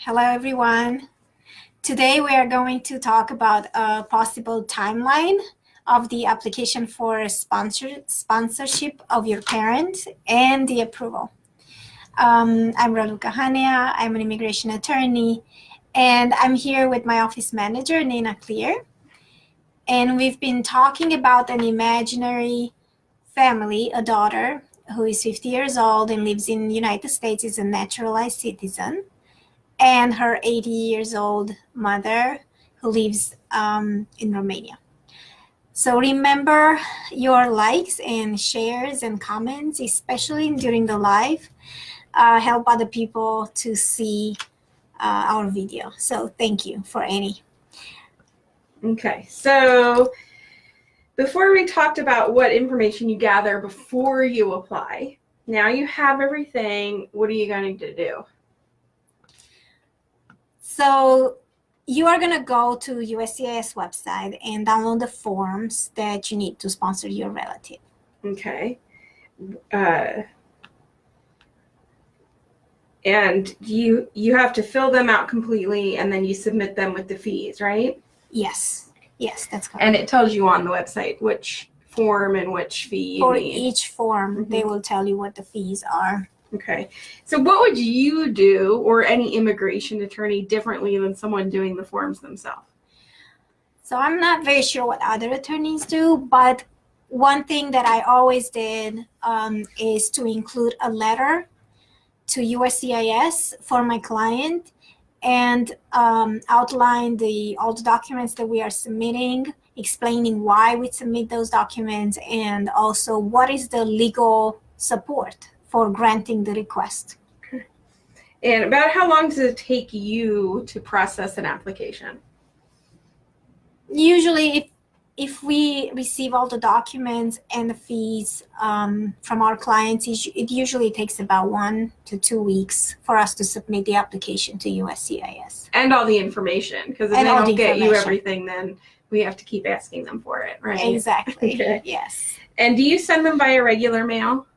Hello, everyone. Today we are going to talk about a possible timeline of the application for sponsorship of your parent and the approval. I'm Raluca Hania. I'm an immigration attorney, and I'm here with my office manager, Nina Clear. And we've been talking about an imaginary family, a daughter who is 50 years old and lives in the United States, is a naturalized citizen, and her 80 years old mother who lives in Romania. So remember your likes and shares and comments, especially during the live, help other people to see our video. So thank you for any. Okay, so before we talked about what information you gather before you apply, now you have everything. What are you going to do? So you are going to go to USCIS website and download the forms that you need to sponsor your relative. Okay. And you have to fill them out completely, and then you submit them with the fees, right? Yes, that's correct. And it tells you on the website which form and which fee you For need. each form, they will tell you what the fees are. Okay. So what would you do, or any immigration attorney, differently than someone doing the forms themselves? So I'm not very sure what other attorneys do, but one thing that I always did is to include a letter to USCIS for my client and outline all the documents that we are submitting, explaining why we submit those documents, and also what is the legal support for granting the request. Okay. And about how long does it take you to process an application? Usually, if we receive all the documents and the fees from our clients, it usually takes about 1 to 2 weeks for us to submit the application to USCIS. And all the information, because if they don't get you everything, then we have to keep asking them for it, right? Exactly. Okay. Yes. And do you send them via regular mail?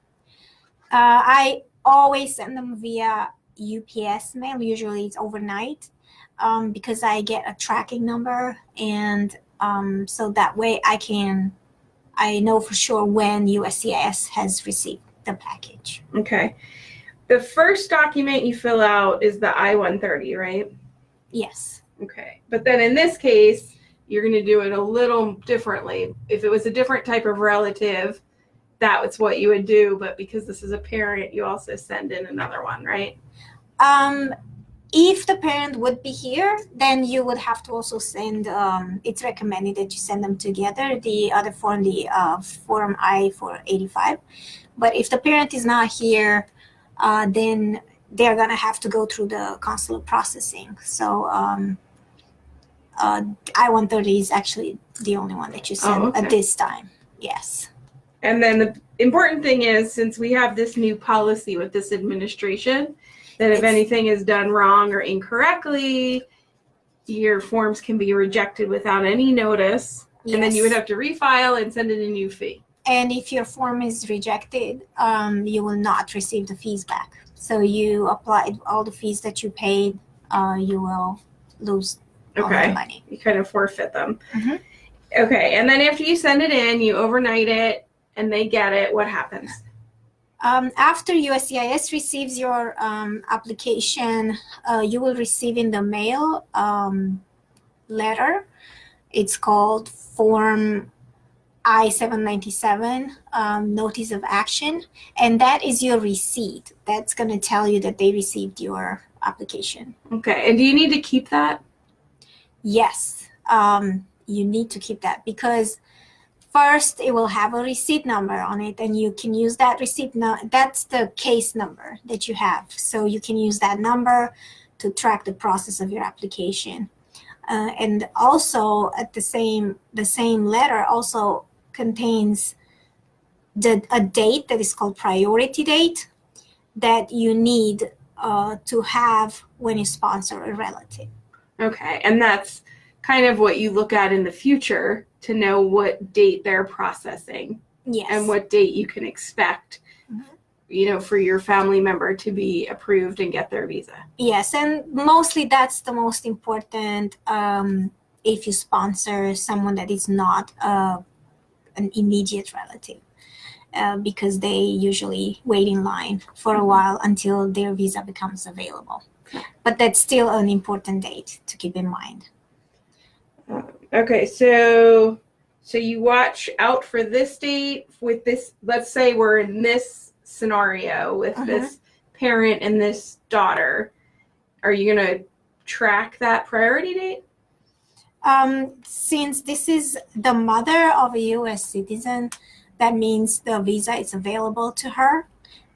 I always send them via UPS mail. Usually it's overnight because I get a tracking number, and so that way I know for sure when USCIS has received the package. Okay. The first document you fill out is the I-130, right? Yes. Okay. But then in this case, you're going to do it a little differently. If it was a different type of relative, that's what you would do. But because this is a parent, you also send in another one, right? If the parent would be here, then you would have to also send, it's recommended that you send them together, the other form, the Form I-485. But if the parent is not here, then they're going to have to go through the consular processing. So I-130 is actually the only one that you send at this time. Yes. And then the important thing is, since we have this new policy with this administration, that if anything is done wrong or incorrectly, your forms can be rejected without any notice. Yes. And then you would have to refile and send in a new fee. And if your form is rejected, you will not receive the fees back. So you applied all the fees that you paid, you will lose all the money. You kind of forfeit them. Mm-hmm. Okay, and then after you send it in, you overnight it, and they get it, what happens? After USCIS receives your application, you will receive in the mail letter. It's called Form I-797, Notice of Action, and that is your receipt. That's going to tell you that they received your application. Okay, and do you need to keep that? Yes, you need to keep that because first, it will have a receipt number on it, and you can use that receipt. That's the case number that you have. So you can use that number to track the process of your application. And also, at the same letter also contains a date that is called priority date that you need to have when you sponsor a relative. Okay, and that's kind of what you look at in the future to know what date they're processing. Yes. And what date you can expect for your family member to be approved and get their visa. Yes, and mostly that's the most important if you sponsor someone that is not an immediate relative, because they usually wait in line for a while until their visa becomes available. But that's still an important date to keep in mind. Okay, so you watch out for this date with this. Let's say we're in this scenario with this parent and this daughter. Are you going to track that priority date? Since this is the mother of a U.S. citizen, that means the visa is available to her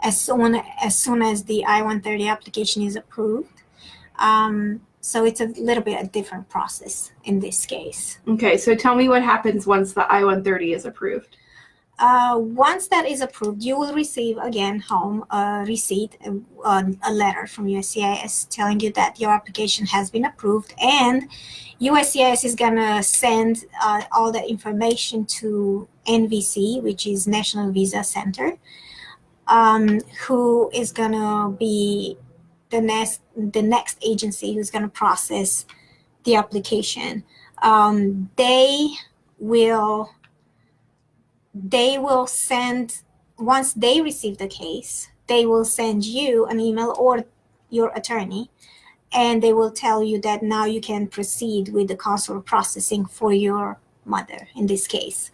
as soon as the I-130 application is approved. So it's a little bit a different process in this case. Okay, so tell me what happens once the I-130 is approved. Once that is approved, you will receive again home a receipt, a letter from USCIS telling you that your application has been approved, and USCIS is gonna send all that information to NVC, which is National Visa Center, who is gonna be the next agency who's gonna process the application. They will send, once they receive the case, they will send you an email or your attorney, and they will tell you that now you can proceed with the consular processing for your mother in this case.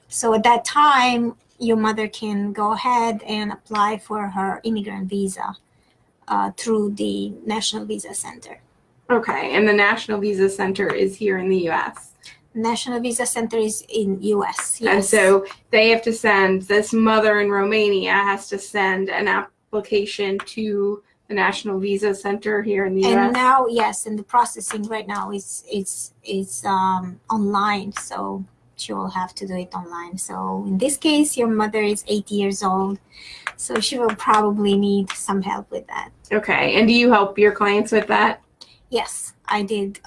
So at that time, your mother can go ahead and apply for her immigrant visa through the National Visa Center. Okay, and the National Visa Center is here in the U.S. National Visa Center is in U.S. Yes. And so they have to send, this mother in Romania has to send an application to the National Visa Center here in the U.S. And now, yes, and the processing right now is online, so she will have to do it online. So in this case, your mother is 80 years old, so she will probably need some help with that. Okay, and do you help your clients with that? Yes, I did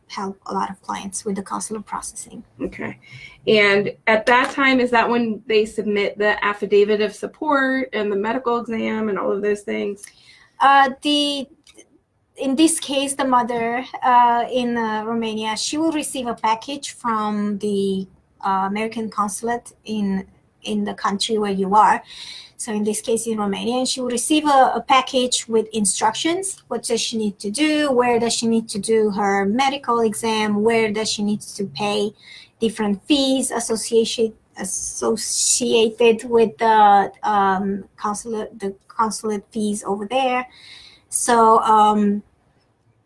help a lot of clients with the consular processing. Okay, and at that time, is that when they submit the affidavit of support and the medical exam and all of those things? In this case, the mother in Romania, she will receive a package from the American consulate in the country where you are. So in this case, in Romania, and she will receive a package with instructions. What does she need to do? Where does she need to do her medical exam? Where does she need to pay different fees associated with the consulate fees over there? So,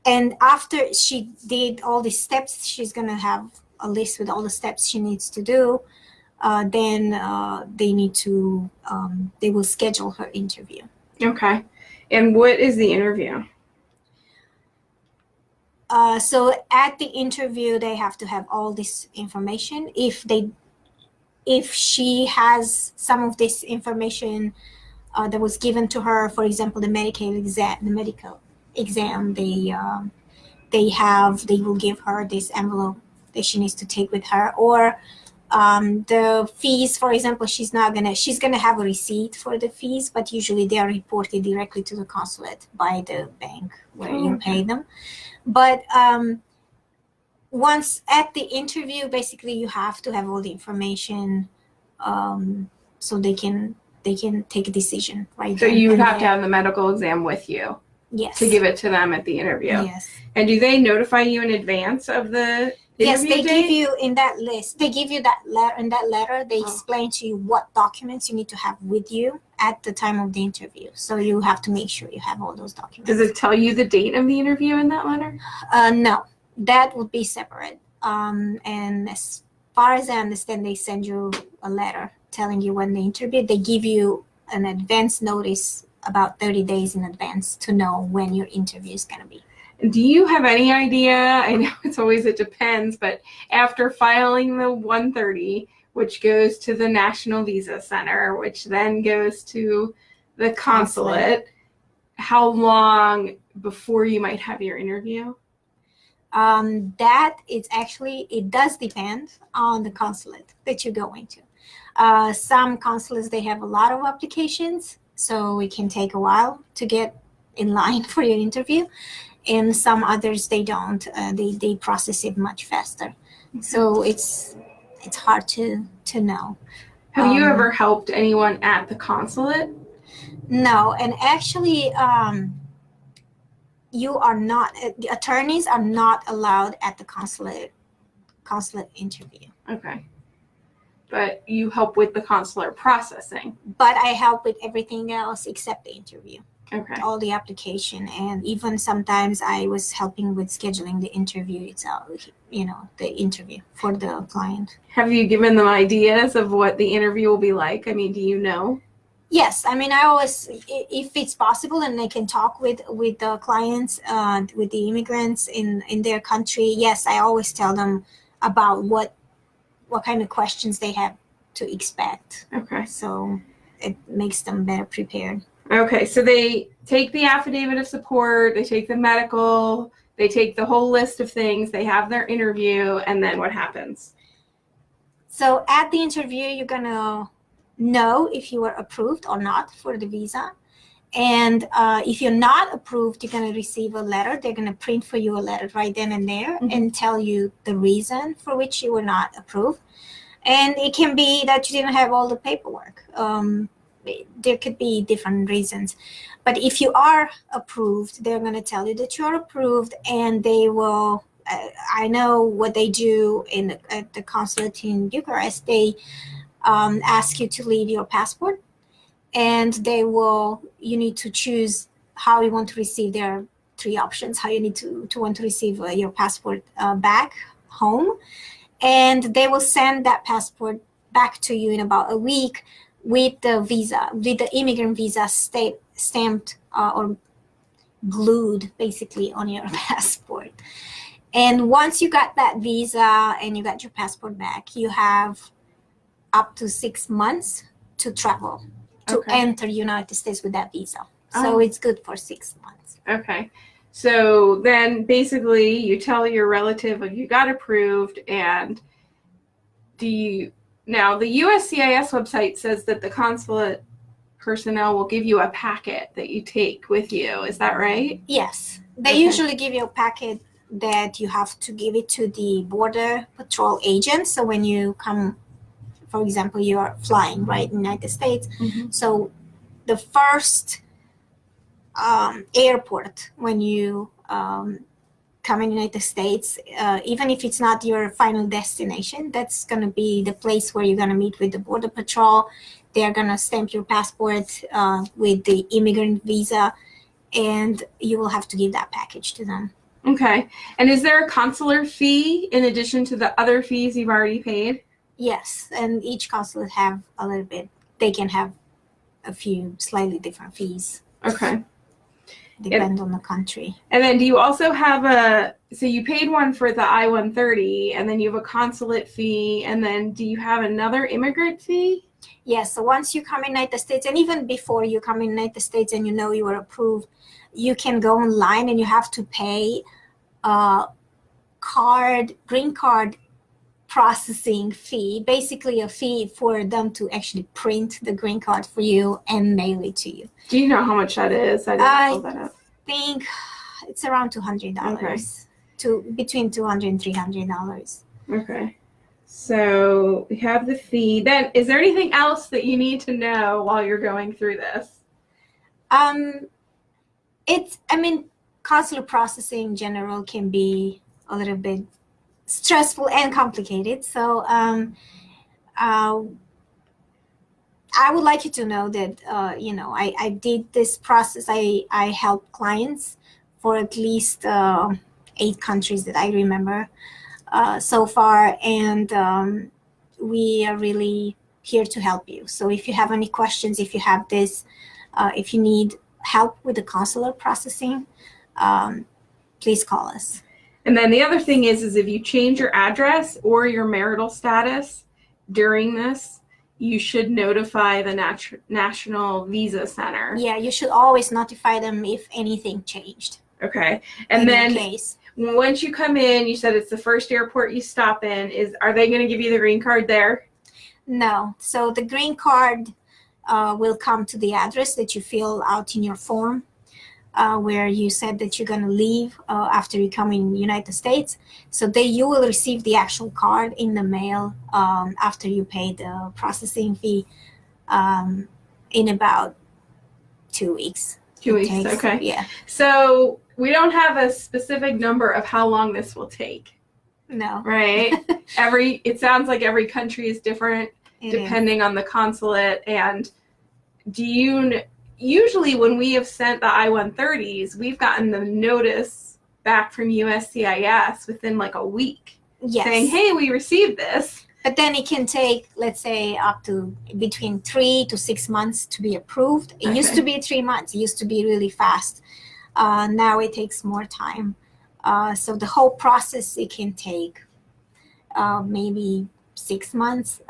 and after she did all these steps, she's gonna have a list with all the steps she needs to do. Then they will schedule her interview. Okay, and what is the interview? So at the interview, they have to have all this information. If she has some of this information that was given to her, for example, the medical exam, they will give her this envelope that she needs to take with her, or the fees, for example, she's gonna have a receipt for the fees, but usually they are reported directly to the consulate by the bank where you pay them. But once at the interview, basically you have to have all the information so they can take a decision, right? So you would have to have the medical exam with you. Yes. To give it to them at the interview. Yes. And do they notify you in advance of the Yes, interview they date? give you in that list. They give you that letter. In that letter, they explain to you what documents you need to have with you at the time of the interview. So you have to make sure you have all those documents. Does it tell you the date of the interview in that letter? No, that would be separate. And as far as I understand, they send you a letter telling you when the interview. They give you an advance notice about 30 days in advance to know when your interview is going to be. Do you have any idea? I know it depends, but after filing the 130, which goes to the National Visa Center, which then goes to the consulate, how long before you might have your interview? That is actually, it does depend on the consulate that you're going to. Some consulates, they have a lot of applications. so it can take a while to get in line for your interview, and some others they don't. They process it much faster. So it's hard to know. Have you Um, ever helped anyone at the consulate? No, and actually, you are not. The attorneys are not allowed at the consulate interview. Okay. But you help with the consular processing. But I help with everything else except the interview. Okay. All the application, and even sometimes I was helping with scheduling the interview itself. The interview for the client. Have you given them ideas of what the interview will be like? I mean, do you know? Yes, I mean, I always, if it's possible, and I can talk with the clients, with the immigrants in their country. Yes, I always tell them about what kind of questions they have to expect. Okay. So it makes them better prepared. Okay, so they take the affidavit of support, they take the medical, they take the whole list of things, they have their interview, and then what happens? So at the interview, you're gonna know if you are approved or not for the visa. And if you're not approved, you're going to receive a letter. They're going to print for you a letter right then and there, and tell you the reason for which you were not approved. And it can be that you didn't have all the paperwork. There could be different reasons. But if you are approved, they're going to tell you that you're approved, and they will, I know what they do at the consulate in Bucharest. They ask you to leave your passport, and you need to choose how you want to receive. There are 3 options how you need to want to receive your passport back home, and they will send that passport back to you in about a week with the visa, with the immigrant visa stamped or glued basically on your passport. And once you got that visa and you got your passport back, you have up to 6 months to travel, to enter United States with that visa. So it's good for 6 months. Okay. So then basically you tell your relative you got approved, and now the USCIS website says that the consulate personnel will give you a packet that you take with you. Is that right? Yes. They usually give you a packet that you have to give it to the Border Patrol agent. So when you come, for example, you are flying, right, in the United States. So the first airport when you come in the United States, even if it's not your final destination, that's going to be the place where you're going to meet with the Border Patrol. They're going to stamp your passport with the immigrant visa, and you will have to give that package to them. Okay. And is there a consular fee in addition to the other fees you've already paid? Yes, and each consulate have a little bit. They can have a few slightly different fees. Okay. Depend on the country. And then do you also have so you paid one for the I-130, and then you have a consulate fee, and then do you have another immigrant fee? Yes, so once you come in the United States, and even before you come in the United States and you know you are approved, you can go online and you have to pay a green card processing fee, basically a fee for them to actually print the green card for you and mail it to you. Do you know how much that is? I didn't pull that up. I think it's around $200, between $200 and $300. Okay. So we have the fee. Then is there anything else that you need to know while you're going through this? Consular processing in general can be a little bit stressful and complicated. So I would like you to know that, I did this process. I helped clients for at least 8 countries that I remember so far. And we are really here to help you. So if you have any questions, if you have this, if you need help with the consular processing, please call us. And then the other thing is if you change your address or your marital status during this, you should notify the National Visa Center. Yeah, you should always notify them if anything changed. Okay. And then once you come in, you said it's the first airport you stop in. Are they going to give you the green card there? No. So the green card, will come to the address that you fill out in your form, where you said that you're going to leave after you come in the United States. So you will receive the actual card in the mail after you pay the processing fee in about 2 weeks. 2 It weeks, takes- okay. Yeah. So we don't have a specific number of how long this will take, No. right? It sounds like every country is different It is. depending on the consulate. And usually when we have sent the I-130s, we've gotten the notice back from USCIS within like a week Yes. saying, hey, we received this. But then it can take, let's say, up to between 3 to 6 months to be approved. It used to be 3 months. It used to be really fast. Now it takes more time. So the whole process, it can take maybe 6 months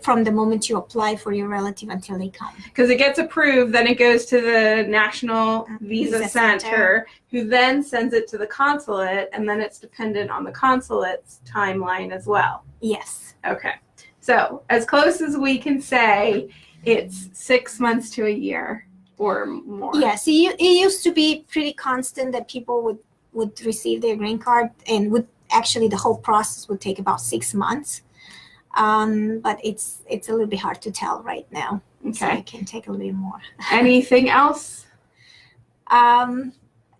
from the moment you apply for your relative until they come. Because it gets approved, then it goes to the National Visa Visa Center, Center, who then sends it to the consulate, and then it's dependent on the consulate's timeline as well. Yes. Okay. So as close as we can say, it's 6 months to a year or more. Yes. It used to be pretty constant that people would receive their green card, and the whole process would take about 6 months. But it's a little bit hard to tell right now. Okay. So it can take a little bit more. Anything else?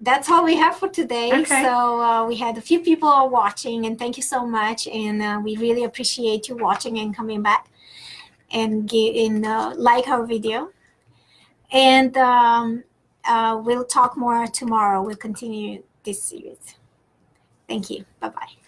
That's all we have for today. Okay. So we had a few people watching, and thank you so much. And we really appreciate you watching and coming back and like our video. And we'll talk more tomorrow. We'll continue this series. Thank you. Bye-bye.